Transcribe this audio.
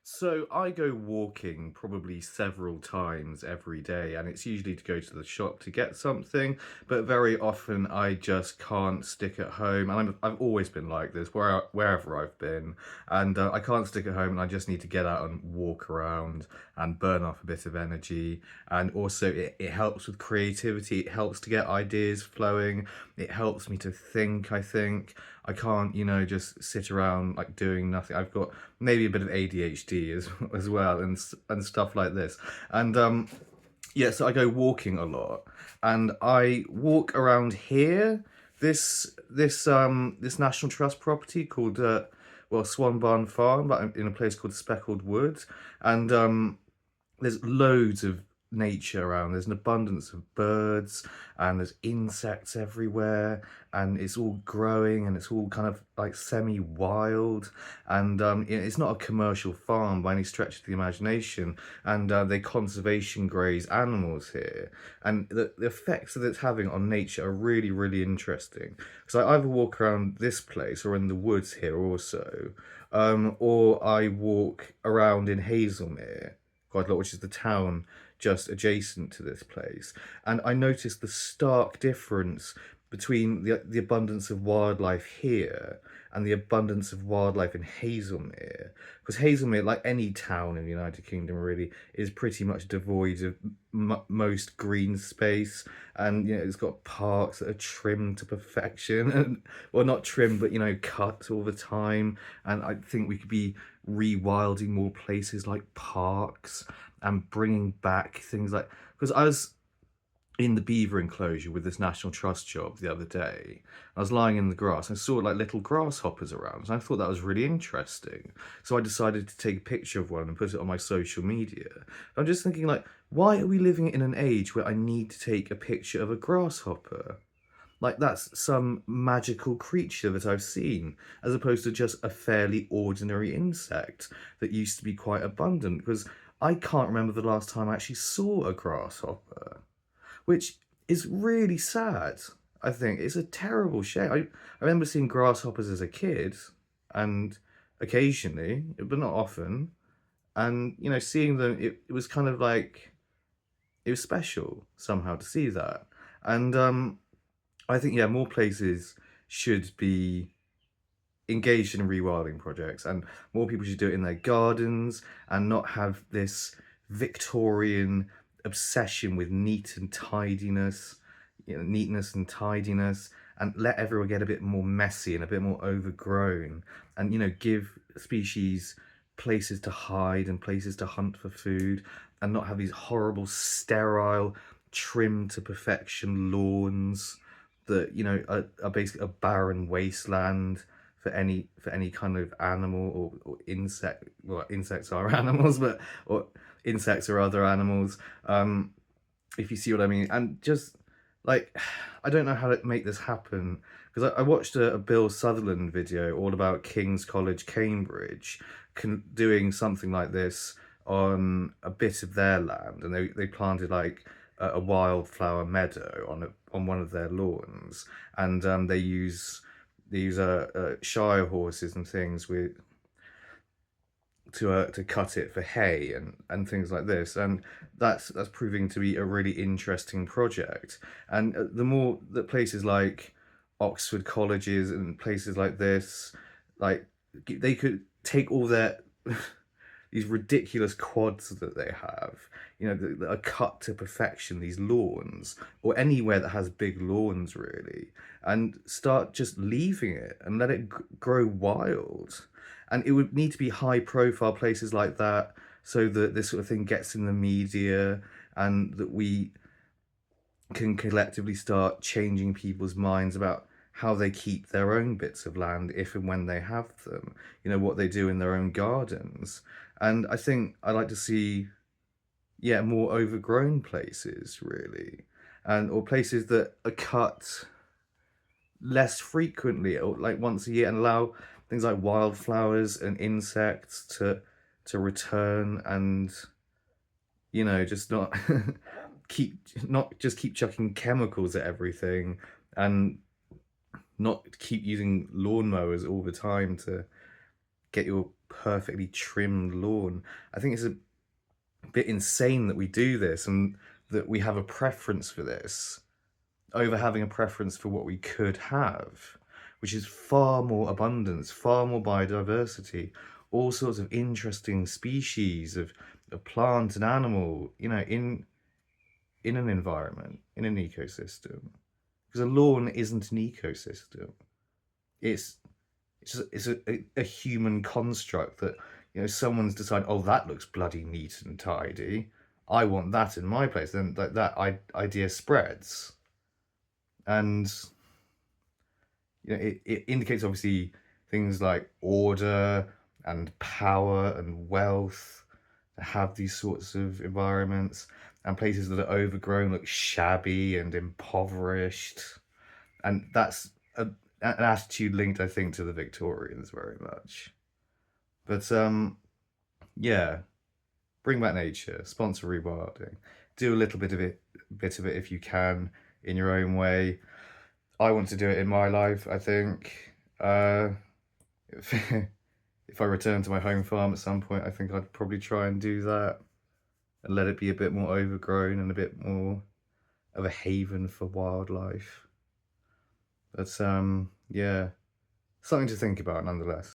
So I go walking probably several times every day, and it's usually to go to the shop to get something. But very often I just can't stick at home, and I've always been like this wherever I've been, and I can't stick at home, and I just need to get out and walk around and burn off a bit of energy. And also, it helps with creativity. It helps to get ideas flowing. It helps me to think. I think I can't, just sit around like doing nothing. I've got maybe a bit of ADHD as well and stuff like this. And yeah, so I go walking a lot, and I walk around here. This National Trust property called Swan Barn Farm, but in a place called Speckled Wood, and there's loads of nature around. There's an abundance of birds and there's insects everywhere, and it's all growing and it's all kind of like semi-wild. And it's not a commercial farm by any stretch of the imagination. And they conservation graze animals here, and the effects that it's having on nature are really, really interesting. So I either walk around this place or in the woods here also, or I walk around in Hazelmere quite a lot, which is the town just adjacent to this place. And I noticed the stark difference between the abundance of wildlife here and the abundance of wildlife in Hazelmere. Because Hazelmere, like any town in the United Kingdom, really is pretty much devoid of most green space, and it's got parks that are trimmed to perfection, and well, not trimmed, but cut all the time. And I think we could be rewilding more places like parks and bringing back things like, because I was in the beaver enclosure with this National Trust job the other day. I was lying in the grass and I saw like little grasshoppers around, and I thought that was really interesting. So I decided to take a picture of one and put it on my social media. I'm just thinking, like, why are we living in an age where I need to take a picture of a grasshopper? Like that's some magical creature that I've seen, as opposed to just a fairly ordinary insect that used to be quite abundant. Because I can't remember the last time I actually saw a grasshopper, which is really sad. I think it's a terrible shame. I remember seeing grasshoppers as a kid, and occasionally, but not often. And seeing them, it was kind of like it was special somehow to see that. And I think, yeah, more places should be engaged in rewilding projects, and more people should do it in their gardens and not have this Victorian obsession with neatness and tidiness, and let everyone get a bit more messy and a bit more overgrown, and give species places to hide and places to hunt for food, and not have these horrible sterile trimmed to perfection lawns that are basically a barren wasteland for any kind of animal or insect. Well, insects are animals, but or insects or other animals. If you see what I mean. And just like, I don't know how to make this happen, because I watched a Bill Sutherland video all about King's College, Cambridge, doing something like this on a bit of their land, and they planted like a wildflower meadow on one of their lawns, and they use shire horses and things to cut it for hay and things like this, and that's proving to be a really interesting project. And the more that places like Oxford colleges and places like this, like, they could take all their these ridiculous quads that they have, that are cut to perfection, these lawns, or anywhere that has big lawns really, and start just leaving it and let it grow wild. And it would need to be high profile places like that, so that this sort of thing gets in the media, and that we can collectively start changing people's minds about how they keep their own bits of land if and when they have them, what they do in their own gardens. And I think I like to see, yeah, more overgrown places really, and or places that are cut less frequently, or like once a year, and allow things like wildflowers and insects to return, and just not not just keep chucking chemicals at everything, and not keep using lawnmowers all the time to get your perfectly trimmed lawn. I think it's a bit insane that we do this and that we have a preference for this over having a preference for what we could have, which is far more abundance, far more biodiversity, all sorts of interesting species of plant and animal, you know, in an environment, in an ecosystem. Because a lawn isn't an ecosystem. It's it's a human construct that, you know, someone's decided, oh, that looks bloody neat and tidy. I want that in my place. Then idea spreads. And you know, it indicates obviously things like order and power and wealth to have these sorts of environments, and places that are overgrown look shabby and impoverished, and that's an attitude linked, I think, to the Victorians very much. But yeah, bring back nature, sponsor rewilding, do a little bit of it if you can in your own way. I want to do it in my life, I think. If, if I return to my home farm at some point, I think I'd probably try and do that and let it be a bit more overgrown and a bit more of a haven for wildlife. But yeah, something to think about nonetheless.